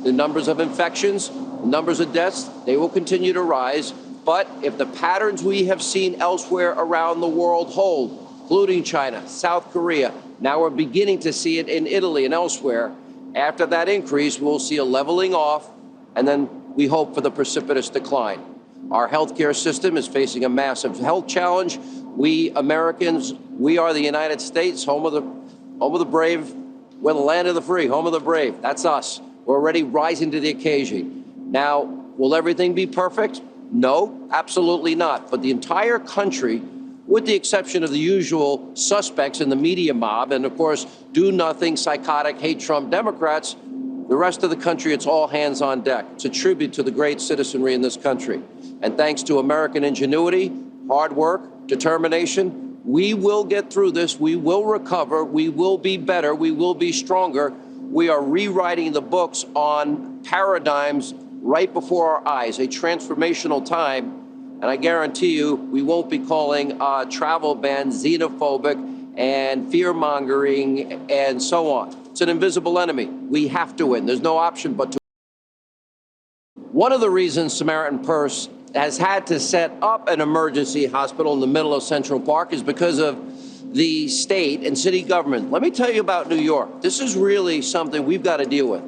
The numbers of infections, the numbers of deaths, they will continue to rise. But if the patterns we have seen elsewhere around the world hold, including China, South Korea, now we're beginning to see it in Italy and elsewhere, after that increase, we'll see a leveling off, and then we hope for the precipitous decline. Our healthcare system is facing a massive health challenge. We Americans, we are the United States, home of the brave. We're the land of the free, home of the brave. That's us. We're already rising to the occasion. Now, will everything be perfect? No, absolutely not. But the entire country, with the exception of the usual suspects in the media mob, and of course, do-nothing, psychotic, hate Trump Democrats, the rest of the country, it's all hands on deck. It's a tribute to the great citizenry in this country. And thanks to American ingenuity, hard work, determination, we will get through this. We will recover. We will be better. We will be stronger. We are rewriting the books on paradigms right before our eyes, a transformational time. And I guarantee you, we won't be calling travel bans xenophobic and fear-mongering and so on. It's an invisible enemy. We have to win. There's no option but to. One of the reasons Samaritan Purse has had to set up an emergency hospital in the middle of Central Park is because of the state and city government. Let me tell you about New York. This is really something we've got to deal with.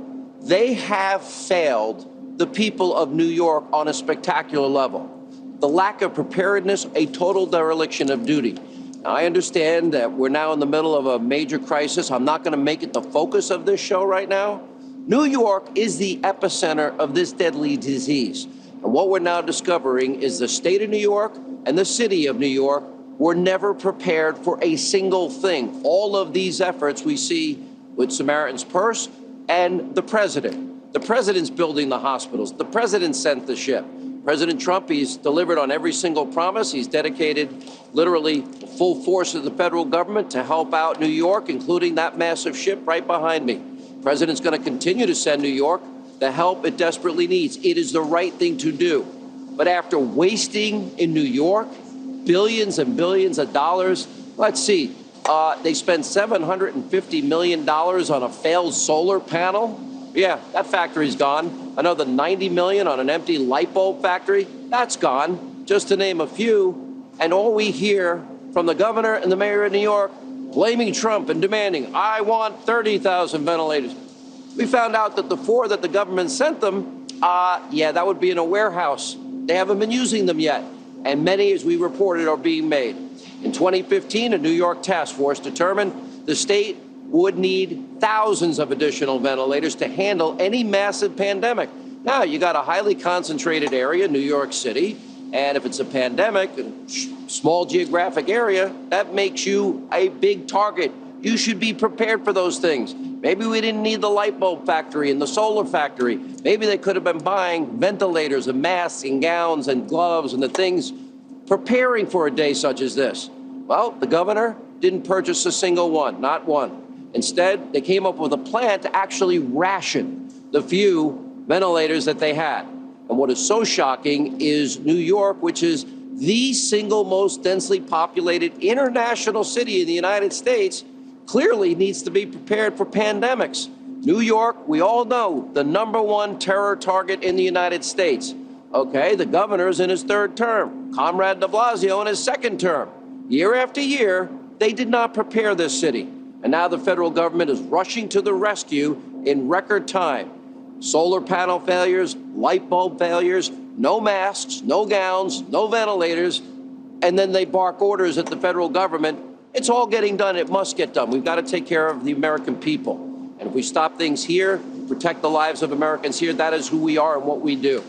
They have failed the people of New York on a spectacular level. The lack of preparedness, a total dereliction of duty. Now, I understand that we're now in the middle of a major crisis. I'm not going to make it the focus of this show right now. New York is the epicenter of this deadly disease. And what we're now discovering is the state of New York and the city of New York were never prepared for a single thing. All of these efforts we see with Samaritan's Purse and the president. The president's building the hospitals. The president sent the ship. President Trump, he's delivered on every single promise. He's dedicated literally full force of the federal government to help out New York, including that massive ship right behind me. The president's going to continue to send New York the help it desperately needs. It is the right thing to do. But after wasting in New York billions and billions of dollars, let's see, they spent $750 million on a failed solar panel. Yeah, that factory's gone. Another $90 million on an empty light bulb factory. That's gone, just to name a few. And all we hear from the governor and the mayor of New York, blaming Trump and demanding, I want 30,000 ventilators. We found out that the 4 that the government sent them, yeah, that would be in a warehouse. They haven't been using them yet. And many, as we reported, are being made. In 2015, a New York task force determined the state would need thousands of additional ventilators to handle any massive pandemic. Now, you got a highly concentrated area, New York City, and if it's a pandemic, a small geographic area, that makes you a big target. You should be prepared for those things. Maybe we didn't need the light bulb factory and the solar factory. Maybe they could have been buying ventilators and masks and gowns and gloves and the things preparing for a day such as this. Well, the governor didn't purchase a single one, not one. Instead, they came up with a plan to actually ration the few ventilators that they had. And what is so shocking is New York, which is the single most densely populated international city in the United States, clearly needs to be prepared for pandemics. New York, we all know, the #1 terror target in the United States. Okay, the governor's in his 3rd term. Comrade de Blasio in his 2nd term. Year after year, they did not prepare this city. And now the federal government is rushing to the rescue in record time. Solar panel failures, light bulb failures, no masks, no gowns, no ventilators, and then they bark orders at the federal government. It's all getting done. It must get done. We've got to take care of the American people. And if we stop things here, protect the lives of Americans here, that is who we are and what we do.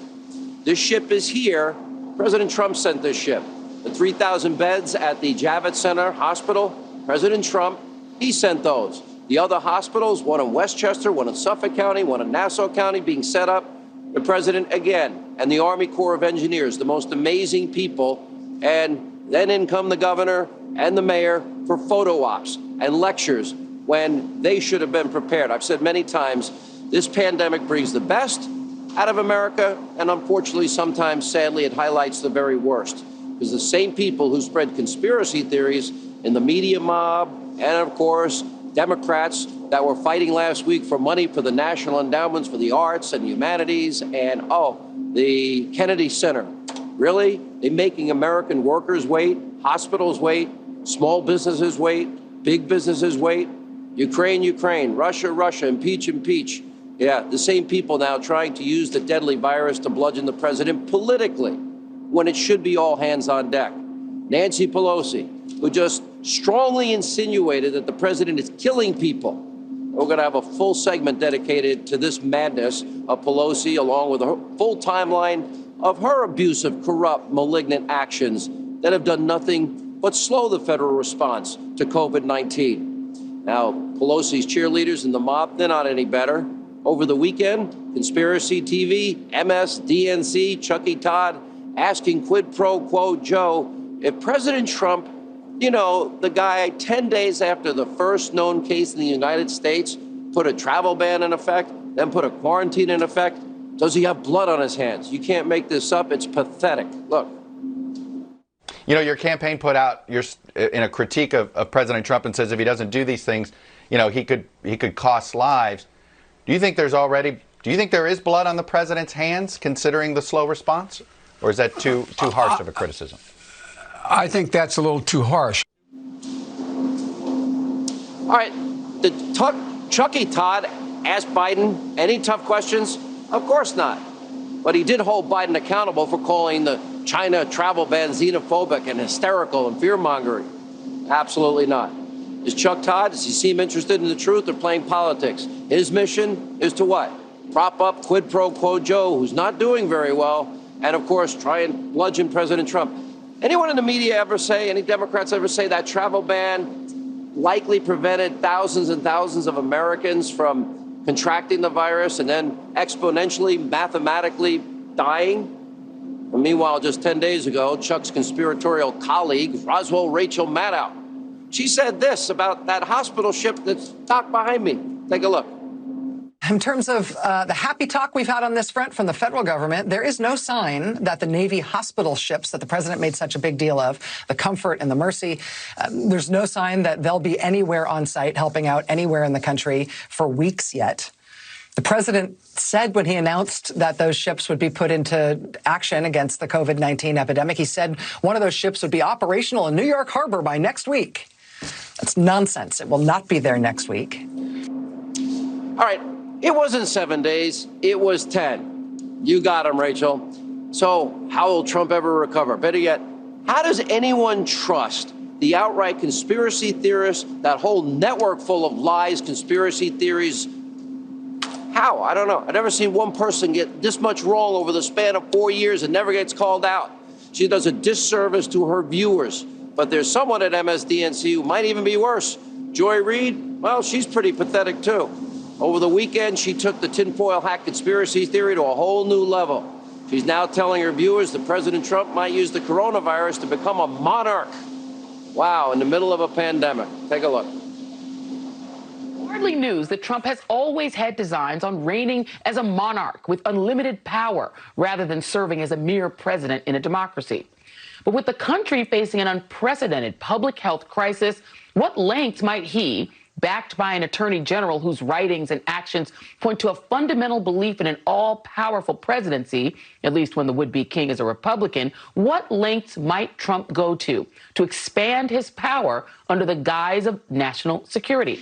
This ship is here. President Trump sent this ship. The 3,000 beds at the Javits Center Hospital, President Trump, he sent those. The other hospitals, one in Westchester, one in Suffolk County, one in Nassau County, being set up, the president again, and the Army Corps of Engineers, the most amazing people. And then in come the governor and the mayor for photo ops and lectures when they should have been prepared. I've said many times, this pandemic brings the best out of America, and unfortunately, sometimes, sadly, it highlights the very worst. Because the same people who spread conspiracy theories in the media mob and, of course, Democrats that were fighting last week for money for the national endowments for the arts and humanities and, the Kennedy Center. Really? They're making American workers wait, hospitals wait, small businesses wait, big businesses wait. Ukraine, Russia, impeach. Yeah, the same people now trying to use the deadly virus to bludgeon the president politically when it should be all hands on deck. Nancy Pelosi, who just strongly insinuated that the president is killing people. We're going to have a full segment dedicated to this madness of Pelosi, along with a full timeline of her abusive, corrupt, malignant actions that have done nothing but slow the federal response to COVID-19. Now, Pelosi's cheerleaders and the mob, they're not any better. Over the weekend, Conspiracy TV, MSDNC, Chucky Todd, asking quid pro quo Joe if President Trump, the guy 10 days after the first known case in the United States, put a travel ban in effect, then put a quarantine in effect, does he have blood on his hands? You can't make this up. It's pathetic. Look. Your campaign put out in a critique of President Trump and says if he doesn't do these things, he could cost lives. Do you think there is blood on the president's hands, considering the slow response? Or is that too harsh of a criticism? I think that's a little too harsh. All right. Did Chucky Todd ask Biden any tough questions? Of course not. But he did hold Biden accountable for calling the China travel ban xenophobic and hysterical and fear-mongering. Absolutely not. Is Chuck Todd, does he seem interested in the truth or playing politics? His mission is to what? Prop up quid pro quo Joe, who's not doing very well, and of course try and bludgeon President Trump. Anyone in the media ever say, any Democrats ever say that travel ban likely prevented thousands and thousands of Americans from contracting the virus and then exponentially, mathematically dying? And meanwhile, just 10 days ago, Chuck's conspiratorial colleague, Roswell Rachel Maddow, she said this about that hospital ship that's docked behind me. Take a look. In terms of the happy talk we've had on this front from the federal government, there is no sign that the Navy hospital ships that the president made such a big deal of, the Comfort and the Mercy, there's no sign that they'll be anywhere on site helping out anywhere in the country for weeks yet. The president said when he announced that those ships would be put into action against the COVID-19 epidemic, he said one of those ships would be operational in New York Harbor by next week. That's nonsense. It will not be there next week. All right. It wasn't 7 days. It was 10. You got him, Rachel. So how will Trump ever recover? Better yet, how does anyone trust the outright conspiracy theorists, that whole network full of lies, conspiracy theories? How? I don't know. I've never seen one person get this much wrong over the span of 4 years and never gets called out. She does a disservice to her viewers. But there's someone at MSDNC who might even be worse. Joy Reid, well, she's pretty pathetic, too. Over the weekend, she took the tinfoil hat conspiracy theory to a whole new level. She's now telling her viewers that President Trump might use the coronavirus to become a monarch. Wow, in the middle of a pandemic. Take a look. Hardly news that Trump has always had designs on reigning as a monarch with unlimited power rather than serving as a mere president in a democracy. But with the country facing an unprecedented public health crisis, what lengths might he, backed by an attorney general whose writings and actions point to a fundamental belief in an all-powerful presidency, at least when the would-be king is a Republican, what lengths might Trump go to expand his power under the guise of national security?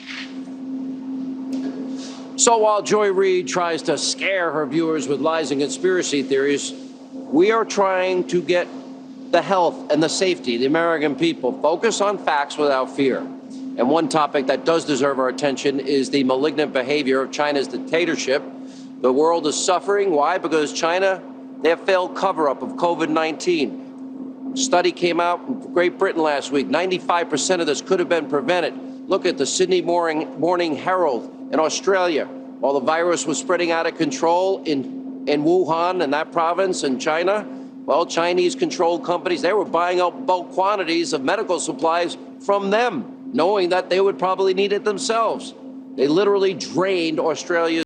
So while Joy Reid tries to scare her viewers with lies and conspiracy theories, we are trying to get the health and the safety of the American people. Focus on facts without fear. And one topic that does deserve our attention is the malignant behavior of China's dictatorship. The world is suffering. Why? Because China, they have failed cover-up of COVID-19. A study came out from Great Britain last week. 95% of this could have been prevented. Look at the Sydney Morning Herald in Australia. While the virus was spreading out of control in Wuhan and that province in China, well, Chinese-controlled companies, they were buying up bulk quantities of medical supplies from them, knowing that they would probably need it themselves. They literally drained Australia's